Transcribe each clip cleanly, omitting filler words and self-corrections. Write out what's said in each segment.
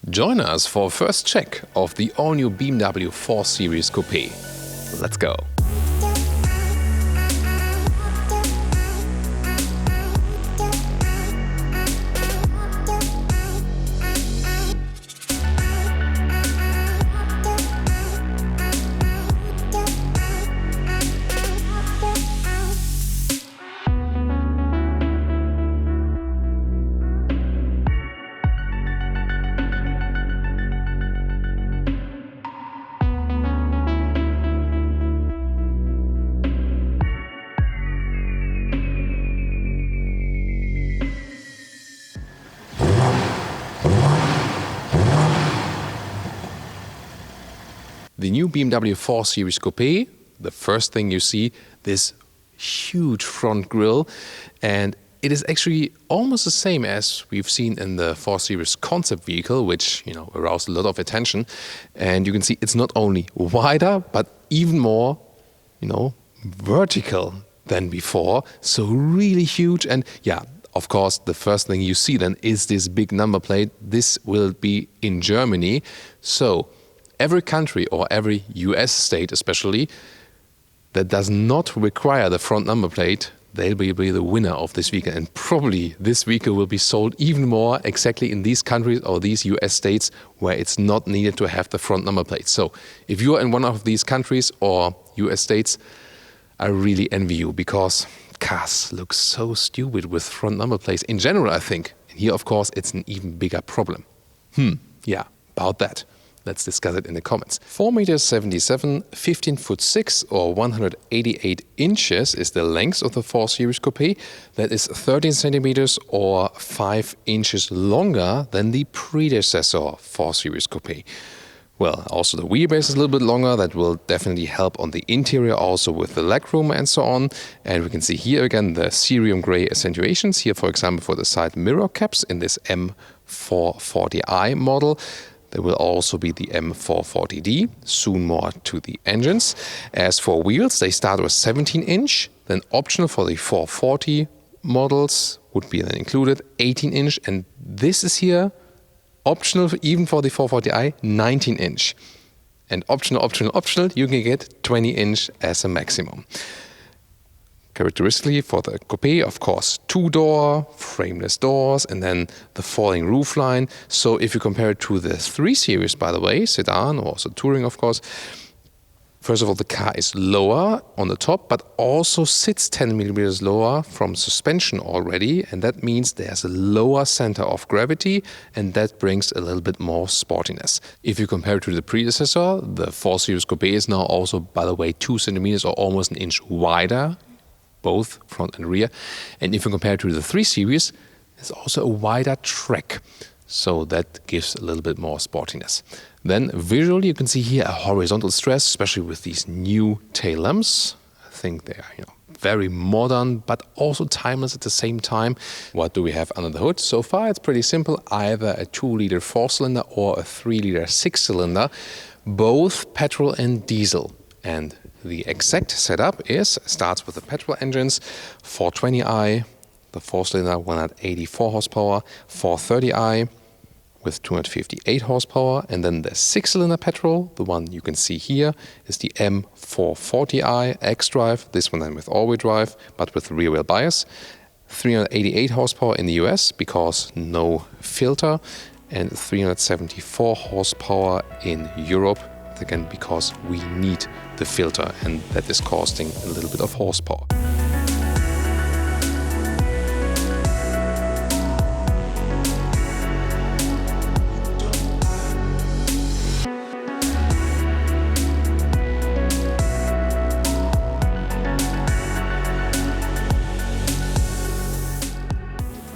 Join us for a first check of the all-new BMW 4 Series Coupé. Let's go! The new BMW 4 Series Coupé, the first thing you see, this huge front grille, and it is actually almost the same as we've seen in the 4 Series concept vehicle, which, aroused a lot of attention. And you can see it's not only wider, but even more, vertical than before. So really huge. And yeah, of course, the first thing you see then is this big number plate. This will be in Germany. So every country or every US state especially that does not require the front number plate, they'll be the winner of this vehicle. And probably this vehicle will be sold even more exactly in these countries or these US states where it's not needed to have the front number plate. So if you're in one of these countries or US states, I really envy you, because cars look so stupid with front number plates in general, I think. And here, of course, it's an even bigger problem. Yeah, about that. Let's discuss it in the comments. 4.77 m, 15'6" or 188 inches is the length of the 4 Series Coupé. That is 13 centimeters or 5 inches longer than the predecessor 4 Series Coupé. Well, also the wheelbase is a little bit longer. That will definitely help on the interior, also with the legroom and so on. And we can see here again the cerium gray accentuations. Here, for example, for the side mirror caps in this M440i model. There will also be the M440d, soon more to the engines. As for wheels, they start with 17-inch, then optional for the 440 models would be then included 18-inch, and this is here optional even for the 440i 19-inch. And optional, you can get 20-inch as a maximum. Characteristically for the Coupé, of course, two-door, frameless doors, and then the falling roofline. So if you compare it to the 3 Series, by the way, sedan or also touring, of course, first of all, the car is lower on the top, but also sits 10 millimeters lower from suspension already. And that means there's a lower center of gravity, and that brings a little bit more sportiness. If you compare it to the predecessor, the 4 Series Coupé is now also, by the way, 2 centimeters or almost an inch wider, both front and rear. And if you compare it to the 3 Series, it's also a wider track. So that gives a little bit more sportiness. Then visually, you can see here a horizontal stress, especially with these new tail lamps. I think they are, very modern, but also timeless at the same time. What do we have under the hood? So far, it's pretty simple. Either a 2-liter 4-cylinder or a 3-liter 6-cylinder, both petrol and diesel. And the exact setup starts with the petrol engines, 420i, the 4-cylinder 184 horsepower, 430i with 258 horsepower, and then the 6-cylinder petrol, the one you can see here, is the M440i xDrive, this one then with all-wheel drive, but with rear-wheel bias, 388 horsepower in the US because no filter, and 374 horsepower in Europe, again because we need the filter, and that is costing a little bit of horsepower.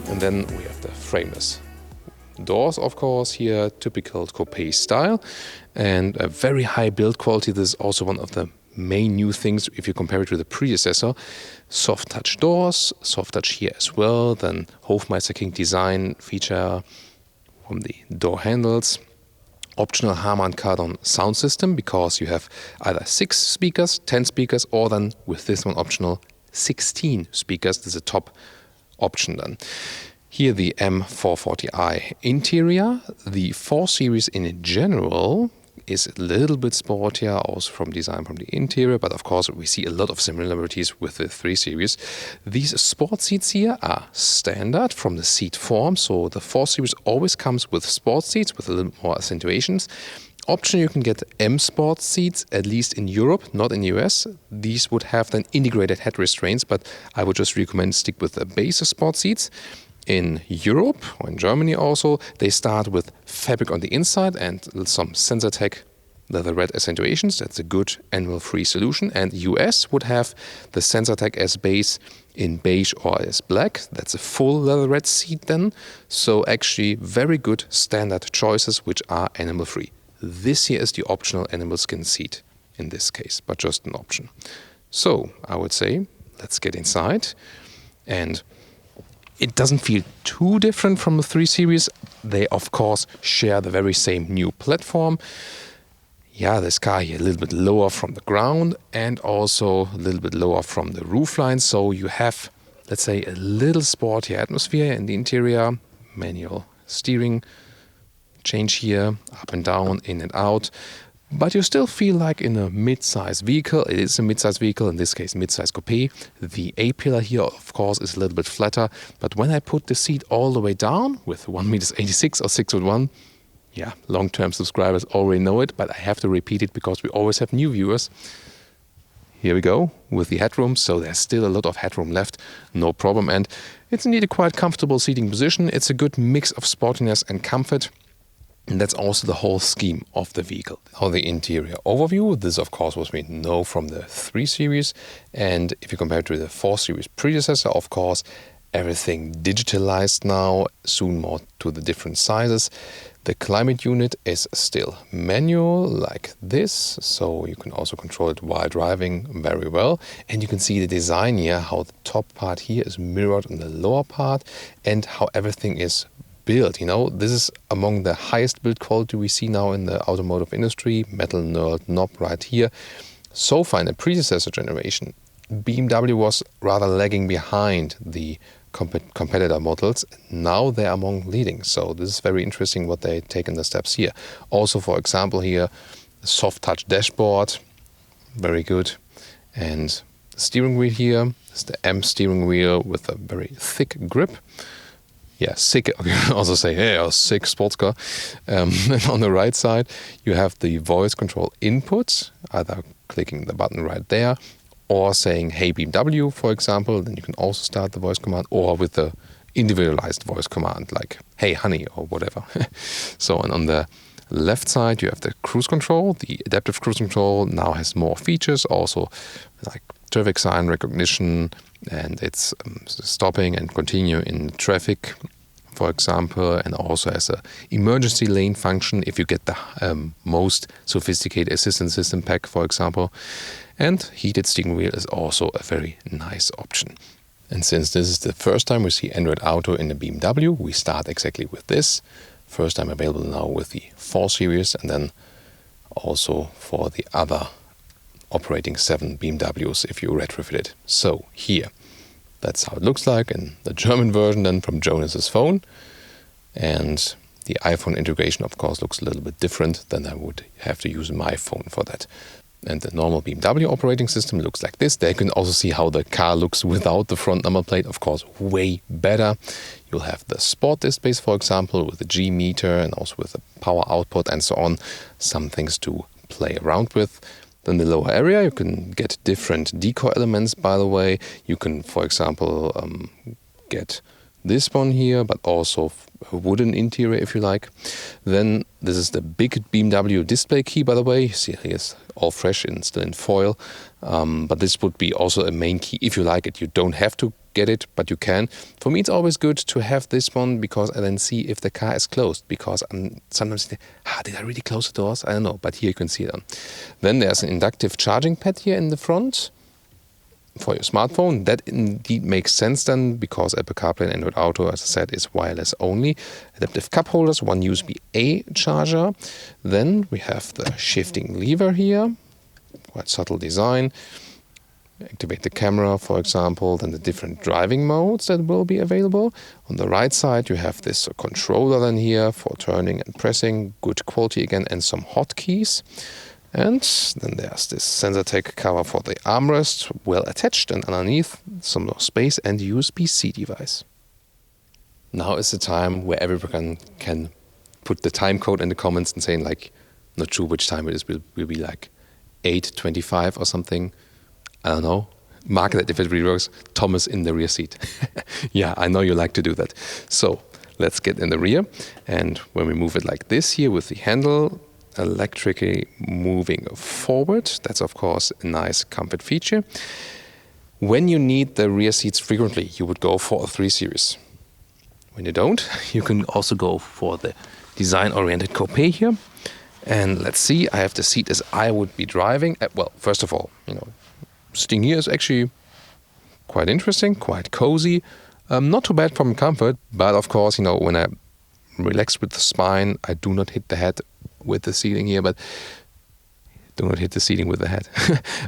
And then we have the frameless doors, of course, here, typical Coupé style, and a very high build quality. This is also one of the main new things if you compare it to the predecessor. Soft touch doors, soft touch here as well, then Hofmeister King design feature from the door handles. Optional Harman Kardon sound system, because you have either 6 speakers, 10 speakers, or then with this one optional 16 speakers. This is a top option then. Here the M440i interior. The 4 Series in general is a little bit sportier, also from design, from the interior, but of course we see a lot of similarities with the 3 Series. These sport seats here are standard from the seat form, so the 4 Series always comes with sport seats with a little more accentuations. Option, you can get M Sport seats, at least in Europe, not in the US. These would have then integrated head restraints, but I would just recommend stick with the base sport seats. In Europe, or in Germany also, they start with fabric on the inside and some Sensatec leather red accentuations. That's a good animal-free solution. And US would have the Sensatec as base in beige or as black. That's a full leather red seat then. So actually very good standard choices which are animal-free. This here is the optional animal skin seat in this case, but just an option. So I would say, let's get inside. And it doesn't feel too different from the 3 Series. They, of course, share the very same new platform. Yeah, this car here a little bit lower from the ground and also a little bit lower from the roofline. So you have, let's say, a little sportier atmosphere in the interior. Manual steering. Change here, up and down, in and out. But you still feel like in a mid-size vehicle. It is a mid-size vehicle, in this case mid-size coupe. The A-pillar here, of course, is a little bit flatter. But when I put the seat all the way down with 1.86 m or 6'1", yeah, long-term subscribers already know it, but I have to repeat it because we always have new viewers. Here we go with the headroom. So there's still a lot of headroom left, no problem. And it's indeed a quite comfortable seating position. It's a good mix of sportiness and comfort. And that's also the whole scheme of the vehicle. Now the interior overview. This, of course, was we know from the 3 Series. And if you compare it to the 4 Series predecessor, of course, everything digitalized now, soon more to the different sizes. The climate unit is still manual like this, so you can also control it while driving very well. And you can see the design here, how the top part here is mirrored on the lower part and how everything is built. You know, this is among the highest build quality we see now in the automotive industry. Metal knurled knob right here. So far in the predecessor generation, BMW was rather lagging behind the competitor models. Now they're among leading. So this is very interesting what they take in the steps here. Also, for example, here, soft touch dashboard, very good. And the steering wheel here is the M steering wheel with a very thick grip. Yeah, sick. You can also say, hey, a sick sports car. And on the right side, you have the voice control input, either clicking the button right there or saying, hey, BMW, for example. Then you can also start the voice command, or with the individualized voice command, like, hey, honey, or whatever. So, and on the left side, you have the cruise control. The adaptive cruise control now has more features, also like traffic sign recognition, and it's stopping and continue in traffic, for example, and also has a emergency lane function if you get the most sophisticated assistance system pack, for example. And heated steering wheel is also a very nice option. And since this is the first time we see Android Auto in the BMW, we start exactly with this. First time available now with the 4 Series, and then also for the other operating 7 BMWs if you retrofit it. So here, that's how it looks like in the German version then from Jonas's phone. And the iPhone integration, of course, looks a little bit different. Then I would have to use my phone for that. And the normal BMW operating system looks like this. There you can also see how the car looks without the front number plate. Of course, way better. You'll have the sport displays, for example, with the G meter and also with the power output and so on. Some things to play around with. Then the lower area, you can get different decor elements, by the way. You can, for example, get this one here, but also a wooden interior if you like. Then this is the big BMW display key, by the way. You see it's all fresh and still in foil. But this would be also a main key if you like it. You don't have to get it, but you can. For me, it's always good to have this one because I then see if the car is closed. Because sometimes, did I really close the doors? I don't know, but here you can see it on. Then there's an inductive charging pad here in the front for your smartphone. That indeed makes sense then, because Apple CarPlay and Android Auto, as I said, is wireless only. Adaptive cup holders, one USB-A charger. Then we have the shifting lever here, quite subtle design. activate the camera, for example, then the different driving modes that will be available. On the right side, you have this controller then here for turning and pressing, good quality again, and some hotkeys. And then there's this SensorTech cover for the armrest, well attached, and underneath some more space and USB-C device. Now is the time where everyone can put the time code in the comments and saying like, not sure which time it is, will be like 8:25 or something. I don't know. Mark that if it really works. Thomas in the rear seat. Yeah, I know you like to do that. So let's get in the rear. And when we move it like this here with the handle electrically moving forward, that's of course a nice comfort feature. When you need the rear seats frequently, you would go for a 3 Series. When you don't, you can also go for the design-oriented Coupé here. And let's see, I have the seat as I would be driving. Well, first of all, sitting here is actually quite interesting, quite cozy. Not too bad from comfort, but of course, when I relax with the spine, I do not hit the head with the ceiling here, but do not hit the ceiling with the head.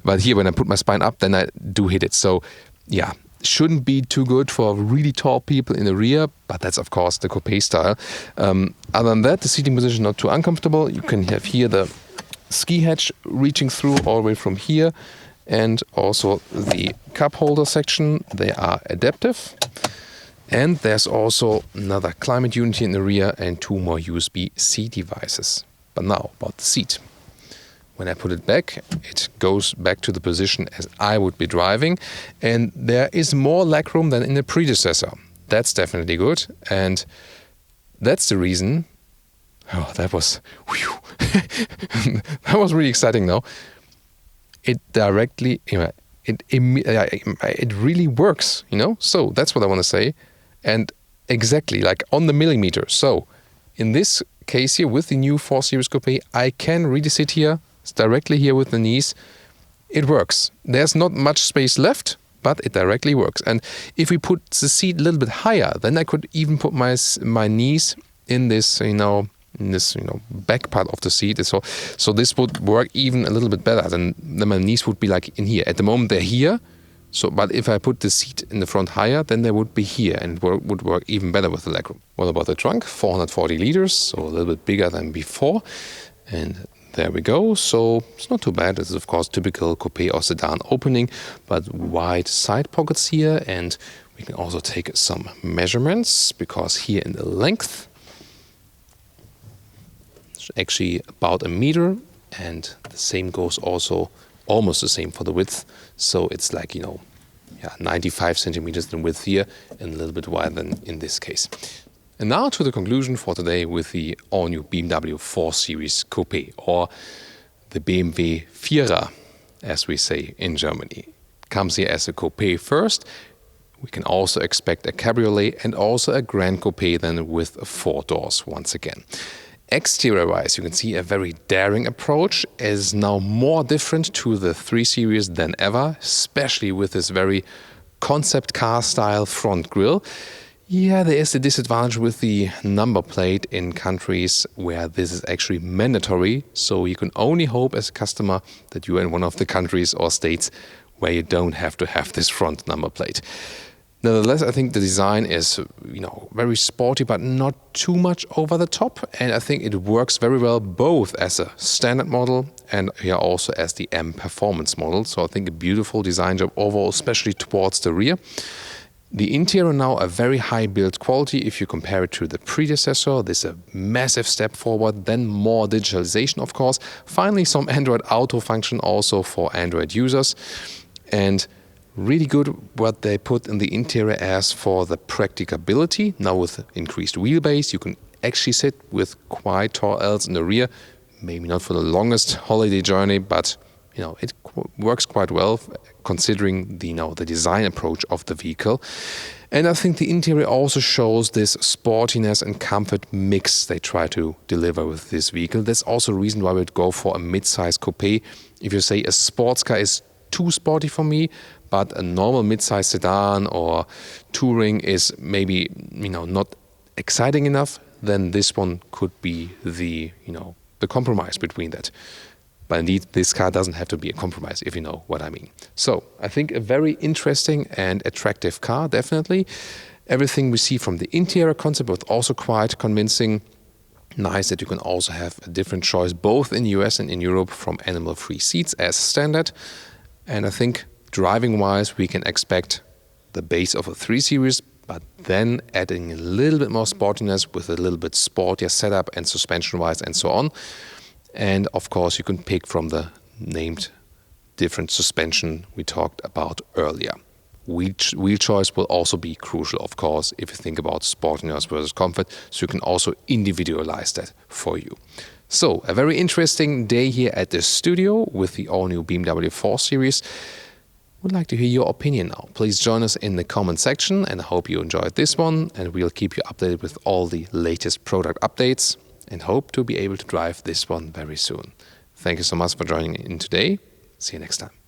But here, when I put my spine up, then I do hit it. So, yeah, shouldn't be too good for really tall people in the rear, but that's of course the Coupé style. Other than that, the seating position not too uncomfortable. You can have here the ski hatch reaching through all the way from here, and also the cup holder section. They are adaptive. And there's also another climate unit in the rear and 2 more USB-C devices. But now about the seat. When I put it back, it goes back to the position as I would be driving, and there is more legroom than in the predecessor. That's definitely good, and that's the reason. Oh, that was that was really exciting. Now, it directly, it really works. So that's what I want to say, and exactly like on the millimeter. So in this case here with the new 4 Series Coupé, I can really sit here. It's directly here with the knees. It works. There's not much space left, but it directly works. And if we put the seat a little bit higher, then I could even put my knees in this, back part of the seat. So this would work even a little bit better. Then my knees would be like in here. At the moment they're here. So, but if I put the seat in the front higher, then they would be here, and it would work even better with the legroom. What about the trunk? 440 liters, so a little bit bigger than before. And there we go. So it's not too bad. This is of course typical Coupé or sedan opening, but wide side pockets here, and we can also take some measurements because here in the length it's actually about 1 meter, and the same goes also almost the same for the width. So it's like 95 centimeters in width here and a little bit wider than in this case. And now to the conclusion for today with the all-new BMW 4 Series Coupé, or the BMW 4er, as we say in Germany. Comes here as a Coupé first. We can also expect a cabriolet and also a Grand Coupé then with 4 doors once again. Exterior-wise, you can see a very daring approach, is now more different to the 3 Series than ever, especially with this very concept car style front grille. Yeah, there is a disadvantage with the number plate in countries where this is actually mandatory. So you can only hope as a customer that you are in one of the countries or states where you don't have to have this front number plate. Nevertheless, I think the design is, very sporty, but not too much over the top. And I think it works very well both as a standard model and here also as the M Performance model. So I think a beautiful design job overall, especially towards the rear. The interior now a very high build quality if you compare it to the predecessor. This is a massive step forward, then more digitalization of course. Finally some Android Auto function also for Android users. And really good what they put in the interior as for the practicability. Now with increased wheelbase you can actually sit with quite tall Ls in the rear. Maybe not for the longest holiday journey, but it works quite well considering the design approach of the vehicle. And I think the interior also shows this sportiness and comfort mix they try to deliver with this vehicle. That's also a reason why we'd go for a mid-size coupé. If you say a sports car is too sporty for me, but a normal mid-size sedan or touring is maybe not exciting enough, then this one could be the compromise between that. But indeed, this car doesn't have to be a compromise, if you know what I mean. So I think a very interesting and attractive car, definitely. Everything we see from the interior concept was also quite convincing. Nice that you can also have a different choice both in US and in Europe from animal-free seats as standard. And I think driving-wise, we can expect the base of a 3 Series, but then adding a little bit more sportiness with a little bit sportier setup and suspension-wise and so on. And of course, you can pick from the named different suspension we talked about earlier. Wheel choice will also be crucial, of course, if you think about sportiness versus comfort, so you can also individualize that for you. So, a very interesting day here at the studio with the all-new BMW 4 Series. Would like to hear your opinion now. Please join us in the comment section, and I hope you enjoyed this one, and we'll keep you updated with all the latest product updates and hope to be able to drive this one very soon. Thank you so much for joining in today. See you next time.